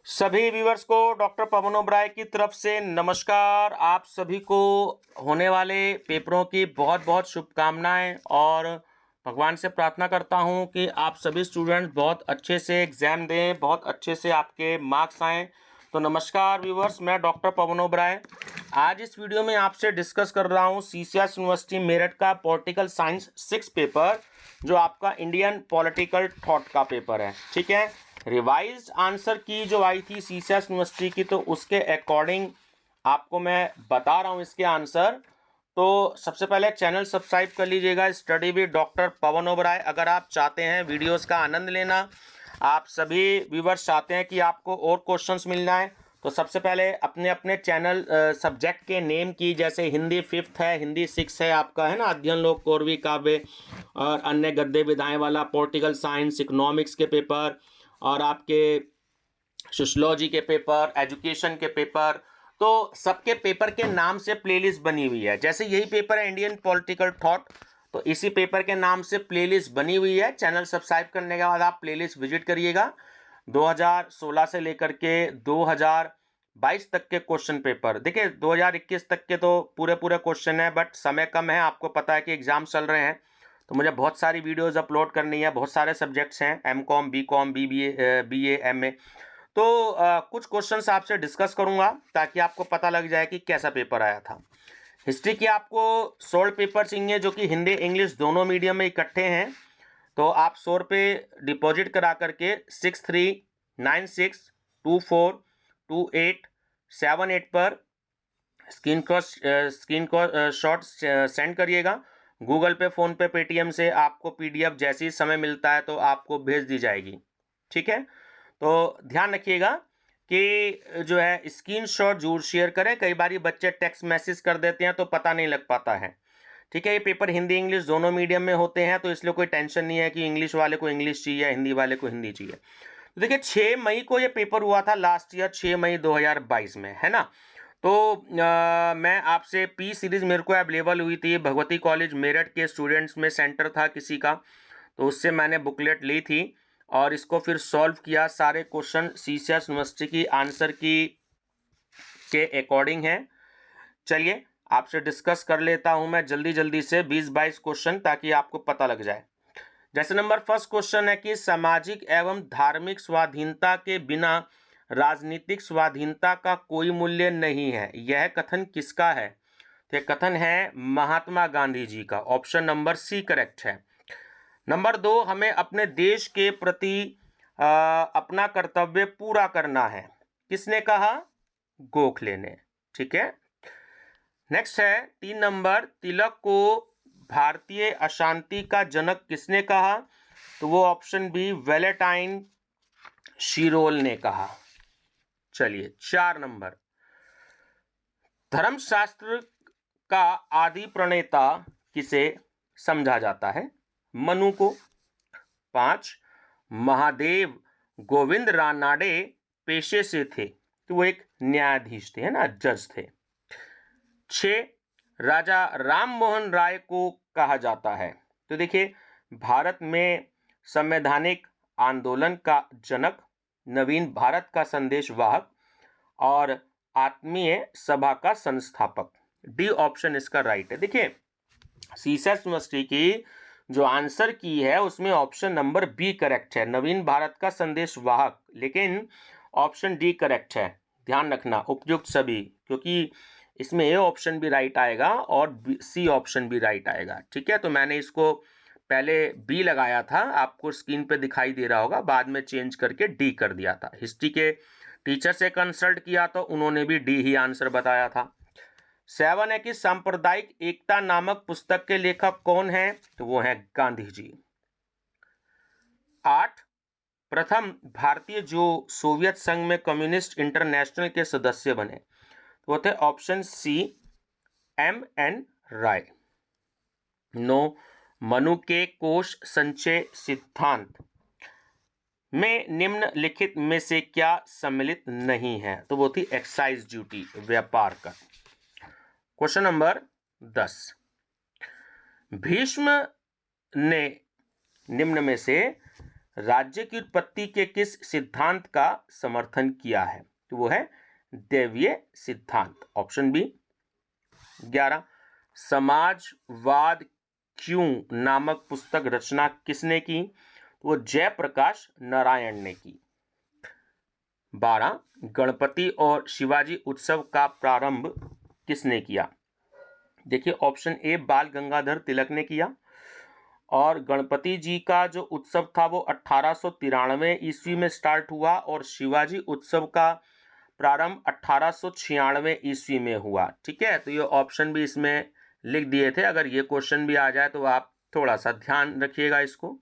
सभी व्यूअर्स को डॉक्टर पवन ओबराय की तरफ से नमस्कार। आप सभी को होने वाले पेपरों की बहुत बहुत शुभकामनाएं और भगवान से प्रार्थना करता हूं कि आप सभी स्टूडेंट्स बहुत अच्छे से एग्ज़ाम दें, बहुत अच्छे से आपके मार्क्स आएँ। तो नमस्कार व्यूअर्स, मैं डॉक्टर पवन ओबराय आज इस वीडियो में आपसे डिस्कस कर रहा हूं सीसीएस यूनिवर्सिटी मेरठ का पॉलिटिकल साइंस 6 पेपर, जो आपका इंडियन पॉलिटिकल थॉट का पेपर है। ठीक है, रिवाइज्ड आंसर की जो आई थी सीसीएस यूनिवर्सिटी की, तो उसके अकॉर्डिंग आपको मैं बता रहा हूं इसके आंसर। तो सबसे पहले चैनल सब्सक्राइब कर लीजिएगा, स्टडी विद डॉक्टर पवन ओबराय। अगर आप चाहते हैं वीडियोस का आनंद लेना, आप सभी व्यूवर्स चाहते हैं कि आपको और क्वेश्चंस मिल जाएं, तो सबसे पहले अपने अपने चैनल सब्जेक्ट के नेम की, जैसे हिंदी 5th है, हिंदी 6 है आपका, है ना, अध्ययन लोक कौरवी काव्य और अन्य गद्य विधाएं वाला, पॉलिटिकल साइंस, इकोनॉमिक्स के पेपर और आपके सोशियोलॉजी के पेपर, एजुकेशन के पेपर, तो सबके पेपर के नाम से प्लेलिस्ट बनी हुई है। जैसे यही पेपर है इंडियन पॉलिटिकल थॉट, तो इसी पेपर के नाम से प्लेलिस्ट बनी हुई है। चैनल सब्सक्राइब करने के बाद आप प्लेलिस्ट विजिट करिएगा। 2016 से लेकर के 2022 तक के क्वेश्चन पेपर, देखिए 2021 तक के तो पूरे पूरे क्वेश्चन है, बट समय कम है, आपको पता है कि एग्जाम चल रहे हैं, तो मुझे बहुत सारी वीडियोस अपलोड करनी है। बहुत सारे सब्जेक्ट्स हैं, एमकॉम, बीकॉम, बीए, एमए। तो कुछ क्वेश्चंस आपसे डिस्कस करूंगा ताकि आपको पता लग जाए कि कैसा पेपर आया था। हिस्ट्री की आपको 16 पेपर चाहिए, जो कि हिंदी इंग्लिश दोनों मीडियम में इकट्ठे हैं। तो आप 100 रुपये डिपॉजिट करा करके 6396242878 पर स्क्रीन को शॉट सेंड करिएगा। गूगल पे, फ़ोन पे, पेटीएम से आपको पीडीएफ जैसे ही समय मिलता है तो आपको भेज दी जाएगी। ठीक है, तो ध्यान रखिएगा कि जो है स्क्रीनशॉट जरूर शेयर करें। कई बार बच्चे टेक्स्ट मैसेज कर देते हैं तो पता नहीं लग पाता है। ठीक है, ये पेपर हिंदी इंग्लिश दोनों मीडियम में होते हैं, तो इसलिए कोई टेंशन नहीं है कि इंग्लिश वाले को इंग्लिश चाहिए, हिंदी वाले को हिंदी चाहिए। तो देखिए 6 मई को ये पेपर हुआ था लास्ट ईयर, 6 मई 2022 में, है ना। तो मैं आपसे पी सीरीज़ मेरे को अवेलेबल हुई थी, भगवती कॉलेज मेरठ के स्टूडेंट्स में सेंटर था किसी का, तो उससे मैंने बुकलेट ली थी और इसको फिर सॉल्व किया। सारे क्वेश्चन सीसीएस यूनिवर्सिटी की आंसर की के अकॉर्डिंग है। चलिए आपसे डिस्कस कर लेता हूं मैं जल्दी जल्दी से 20-22 क्वेश्चन, ताकि आपको पता लग जाए। जैसे नंबर फर्स्ट क्वेश्चन है कि सामाजिक एवं धार्मिक स्वाधीनता के बिना राजनीतिक स्वाधीनता का कोई मूल्य नहीं है, यह कथन किसका है? तो यह कथन है महात्मा गांधी जी का। ऑप्शन नंबर सी करेक्ट है। नंबर 2, हमें अपने देश के प्रति अपना कर्तव्य पूरा करना है, किसने कहा? गोखले ने। ठीक है, नेक्स्ट है 3 नंबर, तिलक को भारतीय अशांति का जनक किसने कहा? तो वो ऑप्शन बी वैलेंटाइन शिरोल ने कहा। चलिए 4 नंबर, धर्मशास्त्र का आदि प्रणेता किसे समझा जाता है? मनु को। 5, महादेव गोविंद रानाडे पेशे से थे, तो वो एक न्यायाधीश थे, है ना, जज थे। 6, राजा राम मोहन राय को कहा जाता है। तो देखिए भारत में संवैधानिक आंदोलन का जनक, नवीन भारत का संदेश वाहक और आत्मीय सभा का संस्थापक। डी ऑप्शन इसका राइट है। देखिए सीसेस यूनिवर्सिटी की जो आंसर की है उसमें ऑप्शन नंबर बी करेक्ट है, नवीन भारत का संदेश वाहक, लेकिन ऑप्शन डी करेक्ट है। ध्यान रखना उपयुक्त सभी, क्योंकि इसमें ए ऑप्शन भी राइट आएगा और सी ऑप्शन भी राइट आएगा। ठीक है, तो मैंने इसको पहले बी लगाया था, आपको स्क्रीन पे दिखाई दे रहा होगा, बाद में चेंज करके डी कर दिया था। हिस्ट्री के टीचर से कंसल्ट किया तो उन्होंने भी डी ही आंसर बताया था। 7 है कि सांप्रदायिक एकता नामक पुस्तक के लेखक कौन है? तो वो है गांधी जी। 8, प्रथम भारतीय जो सोवियत संघ में कम्युनिस्ट इंटरनेशनल के सदस्य बने, वो थे ऑप्शन सी M.N. राय। 9, मनु के कोश संचय सिद्धांत में निम्नलिखित में से क्या सम्मिलित नहीं है? तो वो थी एक्साइज ड्यूटी, व्यापार कर। क्वेश्चन नंबर 10, भीष्म ने निम्न में से राज्य की उत्पत्ति के किस सिद्धांत का समर्थन किया है? तो वो है दैवीय सिद्धांत, ऑप्शन बी। 11, समाजवाद क्यों नामक पुस्तक रचना किसने की? तो वो जयप्रकाश नारायण ने की। 12, गणपति और शिवाजी उत्सव का प्रारंभ किसने किया? देखिए ऑप्शन ए बाल गंगाधर तिलक ने किया, और गणपति जी का जो उत्सव था वो 1893 ईस्वी में स्टार्ट हुआ, और शिवाजी उत्सव का प्रारंभ 1896 ईस्वी में हुआ। ठीक है, तो ये ऑप्शन भी इसमें लिख दिए थे, अगर ये क्वेश्चन भी आ जाए तो आप थोड़ा सा ध्यान रखिएगा इसको।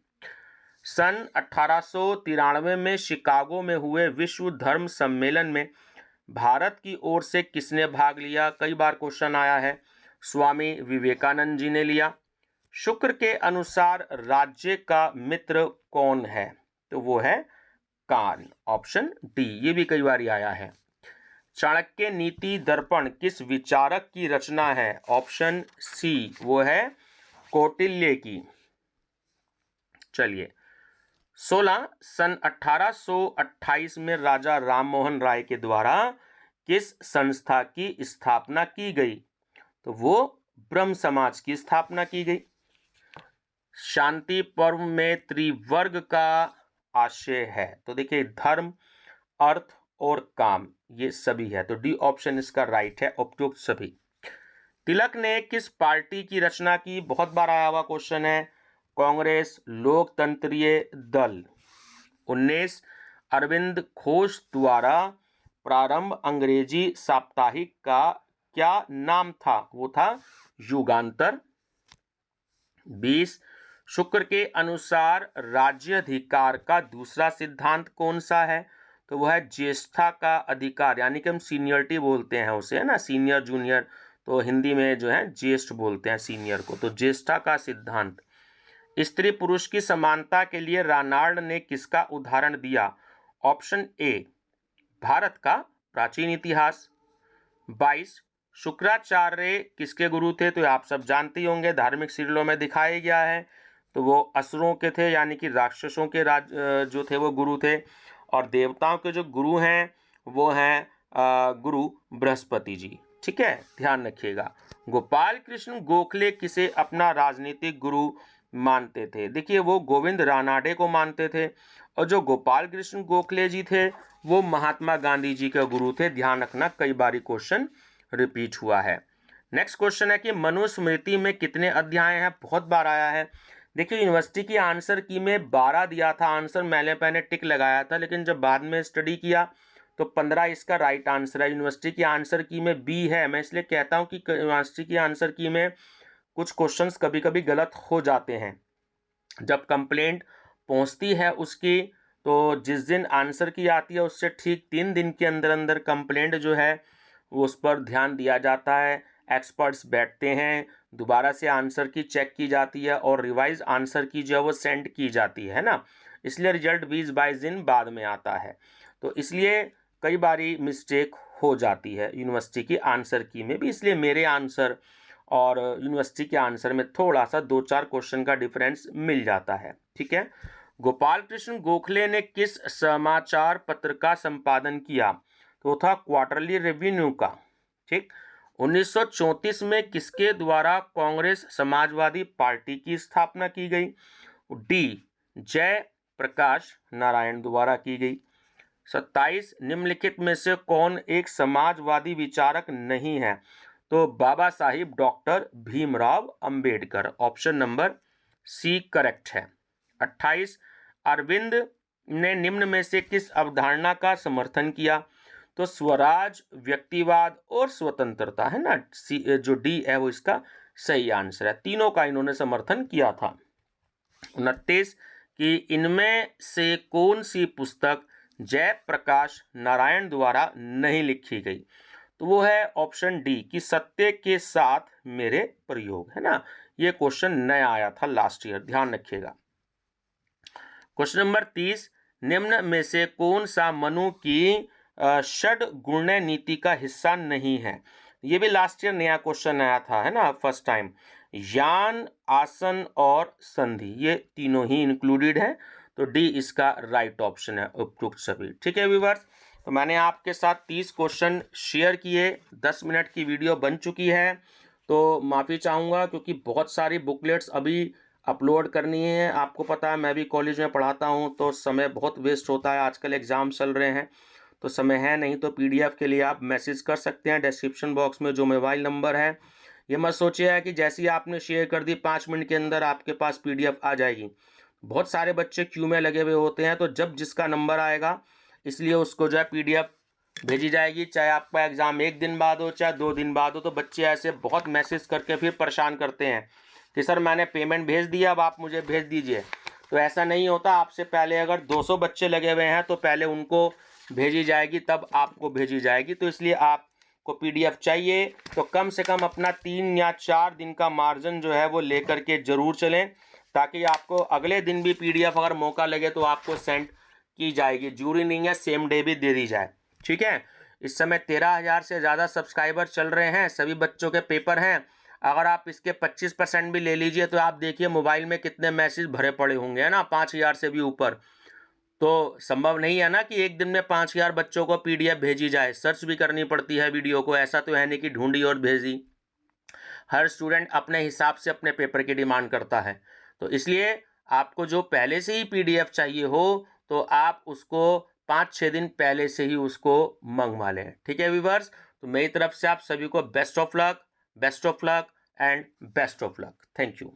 सन 1893 में शिकागो में हुए विश्व धर्म सम्मेलन में भारत की ओर से किसने भाग लिया? कई बार क्वेश्चन आया है। स्वामी विवेकानंद जी ने लिया। शुक्र के अनुसार राज्य का मित्र कौन है? तो वो है कान, ऑप्शन डी। ये भी कई बार आया है। चाणक्य नीति दर्पण किस विचारक की रचना है? ऑप्शन सी, वो है कौटिल्य की। चलिए 16, सन 1828 में राजा राममोहन राय के द्वारा किस संस्था की स्थापना की गई? तो वो ब्रह्म समाज की स्थापना की गई। शांति पर्व में त्रिवर्ग का आशय है? तो देखिए धर्म, अर्थ और काम, ये सभी है, तो डी ऑप्शन इसका राइट है, उपयुक्त सभी। तिलक ने किस पार्टी की रचना की? बहुत बार आया हुआ क्वेश्चन है। कांग्रेस, लोकतंत्रीय दल। 19, अरविंद घोष द्वारा प्रारंभ अंग्रेजी साप्ताहिक का क्या नाम था? वो था युगांतर। 20, शुक्र के अनुसार राज्याधिकार का दूसरा सिद्धांत कौन सा है? तो वह है ज्येष्ठता का अधिकार, यानी कि हम सीनियरिटी बोलते हैं उसे, है ना, सीनियर जूनियर, तो हिंदी में जो है ज्येष्ठ बोलते हैं सीनियर को, तो ज्येष्ठता का सिद्धांत। स्त्री पुरुष की समानता के लिए रानाल्ड ने किसका उदाहरण दिया? ऑप्शन ए, भारत का प्राचीन इतिहास। 22, शुक्राचार्य किसके गुरु थे? तो आप सब जानते होंगे, धार्मिक सीरियलों में दिखाया गया है, तो वो असुरों के थे, यानी कि राक्षसों के जो थे वो गुरु थे, और देवताओं के जो गुरु हैं वो हैं गुरु बृहस्पति जी। ठीक है, ध्यान रखिएगा। गोपाल कृष्ण गोखले किसे अपना राजनीतिक गुरु मानते थे? देखिए वो गोविंद रानाडे को मानते थे, और जो गोपाल कृष्ण गोखले जी थे वो महात्मा गांधी जी के गुरु थे। ध्यान रखना, कई बारी क्वेश्चन रिपीट हुआ है। नेक्स्ट क्वेश्चन है कि मनुस्मृति में कितने अध्याय हैं? बहुत बार आया है। देखिए यूनिवर्सिटी की आंसर की में 12 दिया था आंसर, मैंने टिक लगाया था, लेकिन जब बाद में स्टडी किया तो 15 इसका राइट आंसर है। यूनिवर्सिटी की आंसर की में बी है, मैं इसलिए कहता हूं कि यूनिवर्सिटी की आंसर की में कुछ क्वेश्चंस कभी कभी गलत हो जाते हैं। जब कंप्लेंट पहुंचती है उसकी, तो जिस दिन आंसर की आती है उससे ठीक 3 दिन के अंदर अंदर कंप्लेंट जो है वो उस पर ध्यान दिया जाता है। एक्सपर्ट्स बैठते हैं, दोबारा से आंसर की चेक की जाती है, और रिवाइज आंसर की जो है वो सेंड की जाती है ना, इसलिए रिजल्ट 20-22 दिन बाद में आता है। तो इसलिए कई बारी मिस्टेक हो जाती है यूनिवर्सिटी की आंसर की में भी, इसलिए मेरे आंसर और यूनिवर्सिटी के आंसर में थोड़ा सा 2-4 क्वेश्चन का डिफरेंस मिल जाता है। ठीक है, गोपाल कृष्ण गोखले ने किस समाचार पत्र का संपादन किया? तो था क्वार्टरली रिव्यू का। ठीक, 1934 में किसके द्वारा कांग्रेस समाजवादी पार्टी की स्थापना की गई? डी, जय प्रकाश नारायण द्वारा की गई। 27, निम्नलिखित में से कौन एक समाजवादी विचारक नहीं है? तो Baba Sahib doctor Bhimrao Ambedkar, option number C correct है। 28, अरविंद ने निम्न में से किस अवधारणा का समर्थन किया? तो स्वराज, व्यक्तिवाद और स्वतंत्रता, है ना, सी जो डी है वो इसका सही आंसर है। तीनों का इन्होंने समर्थन किया था। 29, कि इनमें से कौन सी पुस्तक जयप्रकाश नारायण द्वारा नहीं लिखी गई? तो वो है ऑप्शन डी, कि सत्य के साथ मेरे प्रयोग, है ना। ये क्वेश्चन नया आया था लास्ट ईयर, ध्यान रखिएगा। क्वेश्चन नंबर 30, निम्न में से कौन सा मनु की षड गुण्य नीति का हिस्सा नहीं है? ये भी लास्ट ईयर नया क्वेश्चन आया था, है ना, फर्स्ट टाइम। यान, आसन और संधि, ये तीनों ही इंक्लूडेड है, तो डी इसका राइट ऑप्शन है, उपयुक्त सभी। ठीक है व्यूअर्स, तो मैंने आपके साथ 30 क्वेश्चन शेयर किए, 10 मिनट की वीडियो बन चुकी है। तो माफ़ी चाहूँगा क्योंकि बहुत सारी बुकलेट्स अभी अपलोड करनी है। आपको पता है मैं भी कॉलेज में पढ़ाता हूँ तो समय बहुत वेस्ट होता है, आजकल एग्ज़ाम चल रहे हैं तो समय है नहीं। तो पीडीएफ के लिए आप मैसेज कर सकते हैं डिस्क्रिप्शन बॉक्स में, जो मोबाइल नंबर है। ये मत सोचिए कि जैसे ही आपने शेयर कर दी 5 मिनट के अंदर आपके पास पीडीएफ आ जाएगी। बहुत सारे बच्चे क्यू में लगे हुए होते हैं, तो जब जिसका नंबर आएगा इसलिए उसको जो है पीडीएफ भेजी जाएगी, चाहे आपका एग्ज़ाम 1 दिन बाद हो चाहे 2 दिन बाद हो। तो बच्चे ऐसे बहुत मैसेज करके फिर परेशान करते हैं कि सर मैंने पेमेंट भेज दिया, अब आप मुझे भेज दीजिए। तो ऐसा नहीं होता, आपसे पहले अगर 200 बच्चे लगे हुए हैं तो पहले उनको भेजी जाएगी, तब आपको भेजी जाएगी। तो इसलिए आपको पीडीएफ चाहिए तो कम से कम अपना 3 या 4 दिन का मार्जिन जो है वो लेकर के ज़रूर चलें, ताकि आपको अगले दिन भी पीडीएफ अगर मौका लगे तो आपको सेंड की जाएगी। जरूरी नहीं है सेम डे भी दे दी जाए। ठीक है, इस समय 13,000 से ज़्यादा सब्सक्राइबर चल रहे हैं, सभी बच्चों के पेपर हैं। अगर आप इसके 25% भी ले लीजिए तो आप देखिए मोबाइल में कितने मैसेज भरे पड़े होंगे, है ना, 5,000 से भी ऊपर। तो संभव नहीं है ना कि एक दिन में 5,000 बच्चों को पीडीएफ भेजी जाए, सर्च भी करनी पड़ती है वीडियो को, ऐसा तो है नहीं कि ढूंढी और भेजी। हर स्टूडेंट अपने हिसाब से अपने पेपर की डिमांड करता है। तो इसलिए आपको जो पहले से ही पीडीएफ चाहिए हो तो आप उसको 5-6 दिन पहले से ही उसको मंगवा लें। ठीक है व्यूअर्स, तो मेरी तरफ से आप सभी को best of luck, best of luck and best of luck. Thank you.